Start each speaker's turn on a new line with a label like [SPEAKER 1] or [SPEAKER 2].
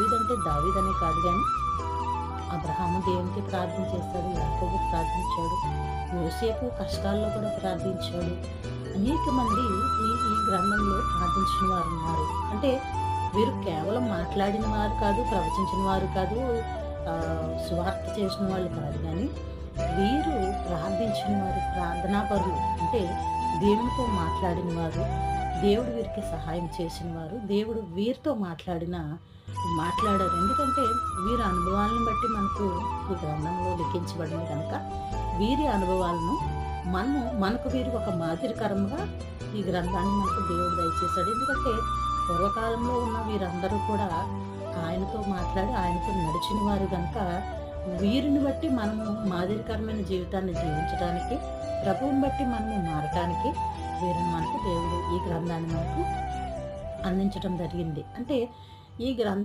[SPEAKER 1] దావీదంటే దావీదనే కాదు కానీ అబ్రహాము దేవునికి ప్రార్థన చేశాడు, యాకోబు ప్రార్థించాడు, యోసేపు కష్టాల్లో కూడా ప్రార్థించాడు. అనేక మంది ఈ ఈ గ్రంథంలో ప్రార్థించిన వారు ఉన్నారు. అంటే వీరు కేవలం మాట్లాడిన వారు కాదు, ప్రవచించిన వారు కాదు, సువార్త చేసిన వాళ్ళు కాదు కానీ వీరు ప్రార్థించిన వారు, ప్రార్థనాపరులు. అంటే దేవునితో మాట్లాడిన వారు, దేవుడు వీరికి సహాయం చేసిన వారు, దేవుడు వీరితో మాట్లాడారు. ఎందుకంటే వీరి అనుభవాలను బట్టి మనకు ఈ గ్రంథంలో లిఖించబడింది కనుక వీరి అనుభవాలను మనకు వీరు ఒక మాదిరికరంగా ఈ గ్రంథాన్ని మనకు దేవుడు దయచేశాడు. ఎందుకంటే పూర్వకాలంలో ఉన్న వీరందరూ కూడా ఆయనతో మాట్లాడి ఆయనతో నడిచిన వారు కనుక వీరిని బట్టి మనము మాదిరికరమైన జీవితాన్ని జీవించడానికి, ప్రభువుని బట్టి మనము మారటానికి వీరిని మనకు దేవుడు ఈ గ్రంథాన్ని మనకు అందించడం జరిగింది. అంటే ఈ గ్రంథం